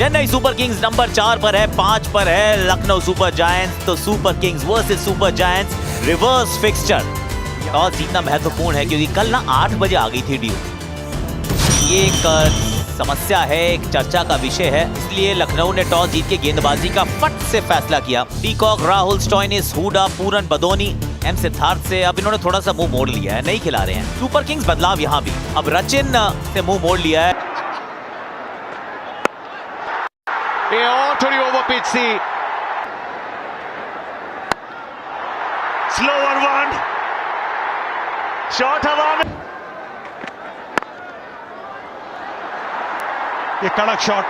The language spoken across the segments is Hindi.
चेन्नई सुपर किंग्स नंबर 4 पर है, 5 पर है लखनऊ सुपर जायंट्स। तो super Kings versus super giants reverse fixture. Toss जीतना महत्वपूर्ण है क्योंकि कल ना 8 बजे आ गई थी ड्यू। ये एक समस्या है, एक चर्चा का विषय है, इसलिए लखनऊ ने टॉस जीत के गेंदबाजी का फट से फैसला किया। पीकॉक, राहुल, स्टॉइनिस, हुडा, पूरन, बदोनी, एम सिद्धार्थ से अब इन्होंने थोड़ा सा मुंह मोड़ लिया है, नहीं खिला रहे हैं। सुपर किंग्स बदलाव यहाँ भी, अब रचिन से मुंह मोड़ लिया है। थोड़ी ओवर पिच सी, स्लोअर वन शॉट हवा में, ये कड़क शॉट,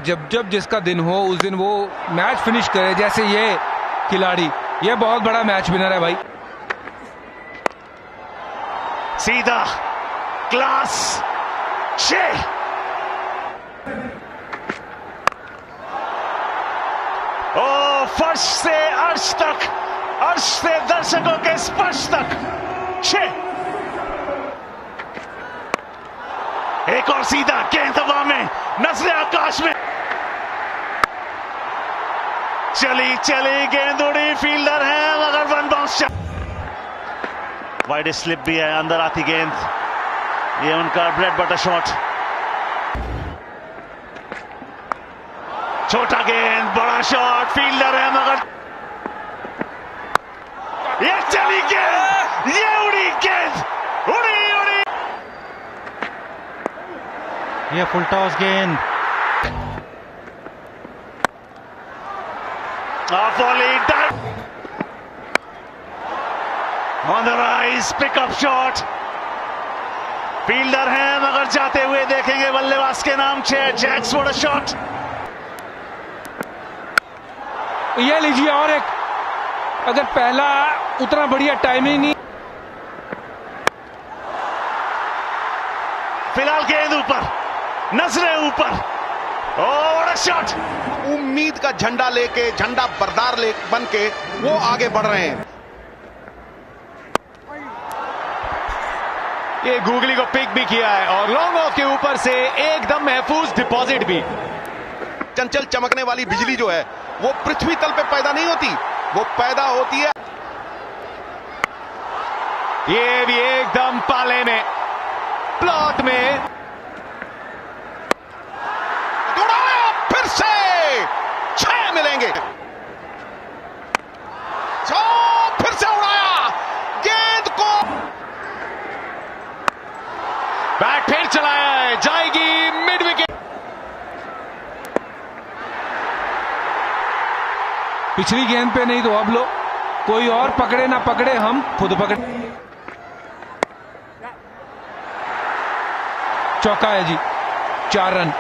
जब जब जिसका दिन हो उस दिन वो मैच फिनिश करे, जैसे ये खिलाड़ी, ये बहुत बड़ा मैच विनर है भाई। सीधा क्लास 6। ओ फर्श से अर्श तक, अर्श से दर्शकों के स्पर्श तक 6। एक और सीधा गेंद हवा में, नजरे आकाश में, चली चली गेंद उड़ी, फील्डर है मगर वन बाउंस। वाइड स्लिप भी है, अंदर आती गेंद, ये उनका ब्रेड बटर शॉट। छोटा गेंद, बड़ा शॉट, फील्डर है मगर ये चली गेंद, ये उड़ी गेंद, उड़ी उड़ी, ये फुल टॉस गेंद, on the rise, pickup shot, fielder है मगर जाते हुए देखेंगे बल्लेबाज के नाम 6, जैक्स व्हाट अ शॉट। ये लीजिए और एक, अगर पहला उतना बढ़िया टाइमिंग नहीं। फिलहाल गेंद ऊपर, नजरें ऊपर, और शॉट। उम्मीद का झंडा लेके, झंडा बरदार ले बन के वो आगे बढ़ रहे हैं। ये गूगली को पिक भी किया है और लॉन्ग ऑफ के ऊपर से एकदम महफूज डिपॉजिट भी। चंचल चमकने वाली बिजली जो है वो पृथ्वी तल पे पैदा नहीं होती, वो पैदा होती है। ये भी एकदम पाले में, प्लॉट में, उड़ाया, फिर से 6 मिलेंगे। फिर से उड़ाया गेंद को, बैट फिर चलाया है, जाएगी मिड विकेट। पिछली गेंद पे नहीं तो अब लो, कोई और पकड़े ना पकड़े, हम खुद पकड़े। चौका है जी, 4 रन।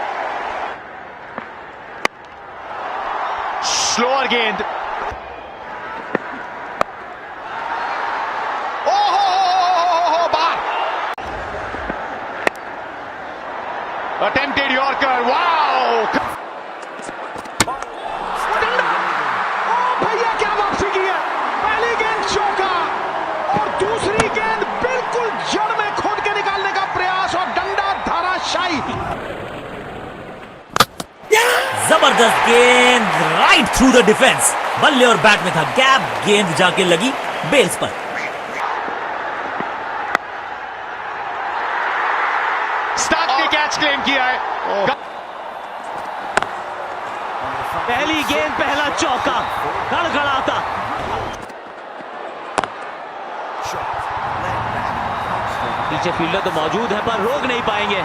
स्लोअर गेंद, ओहो बाहर। अटेम्प्टेड यॉर्कर, वाओ, भैया क्या वापसी की है। पहली गेंद चौका और दूसरी गेंद बिल्कुल जड़ में खोद के निकालने का प्रयास और डंडा धाराशायी। जबरदस्त गेंद, राइट थ्रू द डिफेंस। बल्ले और बैट में था गैप, गेंद जाके लगी बेल्स पर। स्टार्क ने कैच क्लेम किया है। पहली गेंद, पहला चौका, गड़गड़ाता। पीछे फील्डर तो मौजूद है पर रोक नहीं पाएंगे।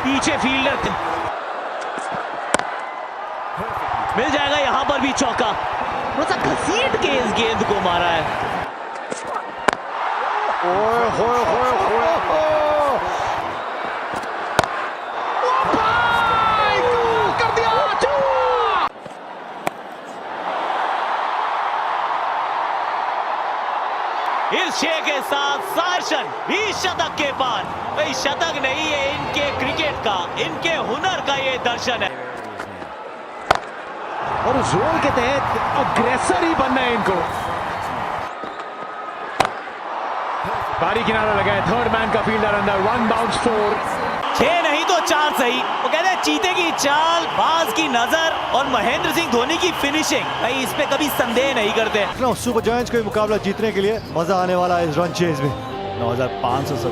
पीछे फील्डर, मिल जाएगा यहां पर भी चौका। थोड़ा सा घसीट के इस गेंद को मारा है। कर दिया। इस 6 के साथ सार्शन भी शतक के पार। भाई शतक नहीं है इनके क्रिकेट का, इनके हुनर का ये दर्शन है। और उस रोल के तहत अग्रेसर ही बनना है इनको। बारी किनारा लगा है, थर्ड मैन का फील्डर अंदर, वन बाउंस 4। 6 नहीं तो 4 सही। वो कहते हैं चीते की चाल, बाज की नजर और महेंद्र सिंह धोनी की फिनिशिंग, भाई इस पे कभी संदेह नहीं करते। लखनऊ सुपर जायंट्स को ये मुकाबला जीतने के लिए मजा आने वाला है इस रन चेज में। 9500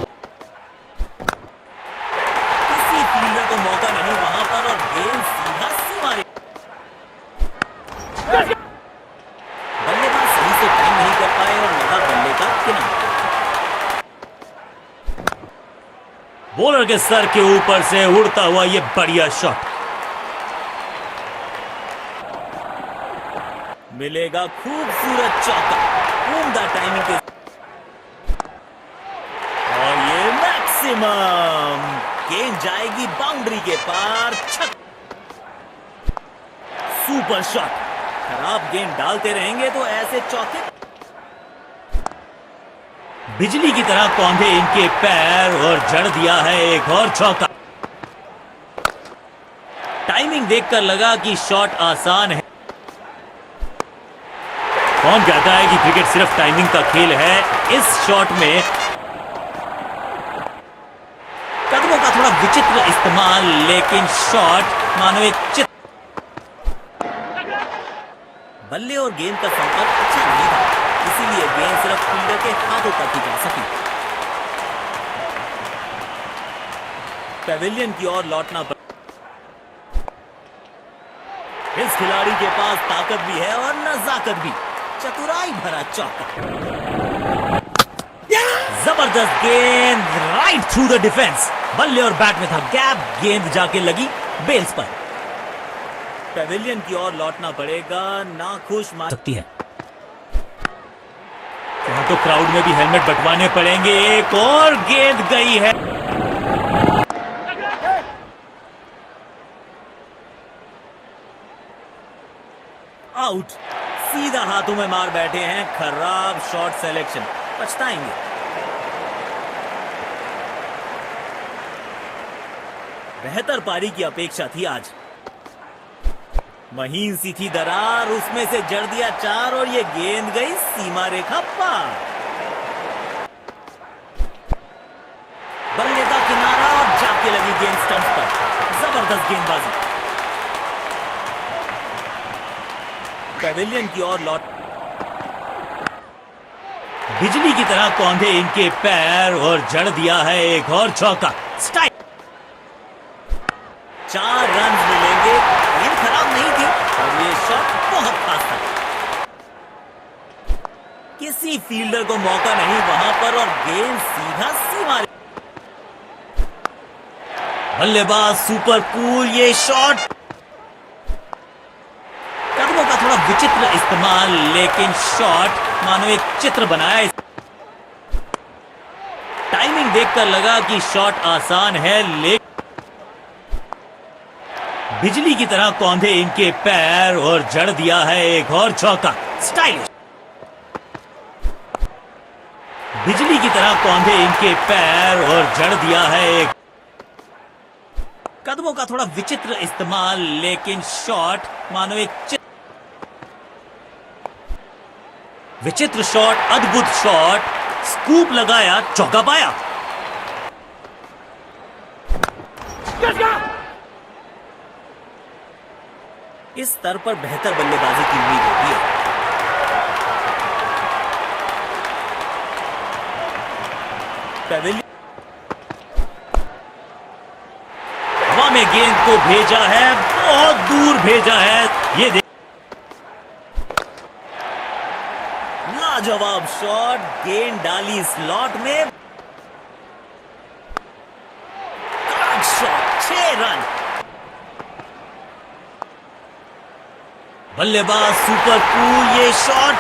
किसी फील्डर को मौका नहीं वहां पर और गेंद सीधा सीमा रे। बल्लेबाज सही से टाइम नहीं कर पाए और लगा बल्ले का किनारा। बॉलर के सर के ऊपर से उड़ता हुआ ये बढ़िया शॉट मिलेगा, खूबसूरत चौका, उम्दा टाइमिंग के और ये मैक्सिमम, गेंद जाएगी बाउंड्री के पार, छक, सुपर शॉट। खराब गेंद डालते रहेंगे तो ऐसे चौके बिजली की तरह कौंधे इनके पैर और जड़ दिया है एक और चौका। टाइमिंग देखकर लगा कि शॉट आसान है। कौन कहता है कि क्रिकेट सिर्फ टाइमिंग का खेल है? इस शॉट में कदमों का थोड़ा विचित्र इस्तेमाल, लेकिन शॉट मानो एक चित्र। बल्ले और गेंद का संपर्क अच्छा नहीं था, इसीलिए गेंद सिर्फ फील्डर के हाथों तक ही जा सकी। पैवेलियन की ओर लौटना पड़ा। इस खिलाड़ी के पास ताकत भी है और नजाकत भी, चतुराई भरा चौका। जबरदस्त गेंद, राइट थ्रू द डिफेंस। बल्ले और बैट में था गैप, गेंद जाके लगी बेल्स पर। पैवेलियन की ओर लौटना पड़ेगा, नाखुश मान सकती है। यहाँ तो क्राउड में भी हेलमेट बंटवाने पड़ेंगे। एक और गेंद गई है, आउट। सीधा हाथों में मार बैठे हैं, खराब शॉट सिलेक्शन, पछताएंगे। बेहतर पारी की अपेक्षा थी आज। महीन सी थी दरार, उसमें से जड़ दिया 4 और ये गेंद गई सीमा रेखा पार। बल्ले का किनारा और जाके लगी गेंद स्टंप पर। जबरदस्त गेंदबाजी। पैवेलियन की ओर लौट। बिजली की तरह कौंधे इनके पैर और जड़ दिया है एक और चौका। स्ट्राइक। 4 रन मिलेंगे। गेंद खराब नहीं थी और ये शॉट बहुत खास था। किसी फील्डर को मौका नहीं वहां पर और गेंद सीधा सीमा। बल्लेबाज सुपर कूल, ये शॉट कदमों का थोड़ा विचित्र इस्तेमाल, लेकिन शॉट मानो एक चित्र बनाया। टाइमिंग देखकर लगा कि शॉट आसान है, लेकिन बिजली की तरह कौंधे इनके पैर और जड़ दिया है एक और चौका। स्टाइलिश। बिजली की तरह कौंधे इनके पैर और जड़ दिया है एक। कदमों का थोड़ा विचित्र इस्तेमाल, लेकिन शॉट मानो एक विचित्र शॉट, अद्भुत शॉट, स्कूप लगाया, चौका पाया। इस स्तर पर बेहतर बल्लेबाजी की उम्मीद होती है। पैवेलियन हवा में गेंद को भेजा है, बहुत दूर भेजा है। ये देख, लाजवाब शॉट, गेंद डाली स्लॉट में। Shot, 6 run. बल्लेबाज सुपर कूल, ये शॉट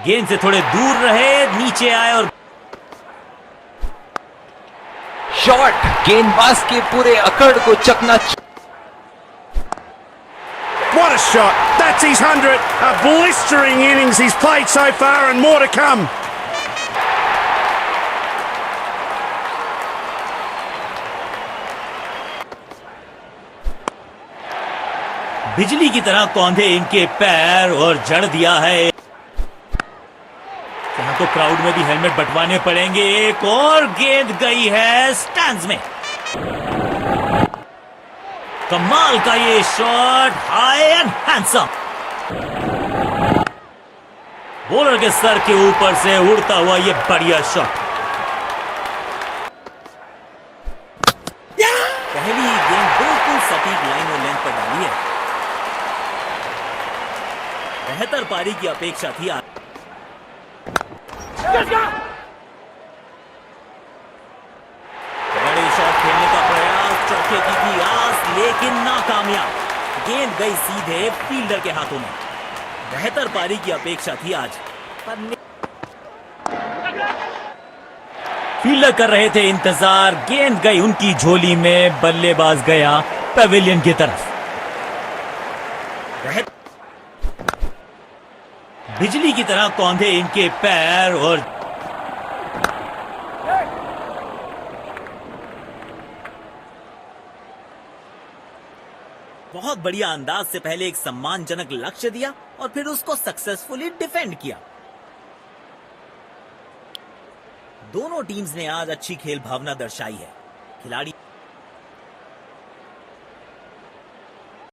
गेंद से थोड़े दूर रहे, नीचे आए और शॉट गेंदबाज के पूरे अकड़ को चकना। What a shot! That's his 100th. A blistering innings he's played so far, and more to come. बिजली की तरह कौंधे इनके पैर और जड़ दिया है। तो क्राउड में भी हेलमेट बंटवाने पड़ेंगे। एक और गेंद गई है स्टैंड्स में। कमाल का ये shot, high and handsome. Bowler के सर के ऊपर से उड़ता हुआ ये बढ़िया शॉट। पहली गेंद बिल्कुल सटीक लाइन और लेंथ पर डाली है। बेहतर पारी की अपेक्षा थी। बड़े शॉट खेलने का प्रयास, चौके की थी आस, लेकिन नाकामयाब। गेंद गई सीधे फील्डर के हाथों में। बेहतर पारी की अपेक्षा थी आज, पर फील्डर कर रहे थे इंतजार। गेंद गई उनकी झोली में, बल्लेबाज गया पवेलियन की तरफ। बिजली की तरह कौंधे इनके पैर और बहुत बढ़िया अंदाज से पहले एक सम्मानजनक लक्ष्य दिया और फिर उसको सक्सेसफुली डिफेंड किया। दोनों टीम्स ने आज अच्छी खेल भावना दर्शाई है। खिलाड़ी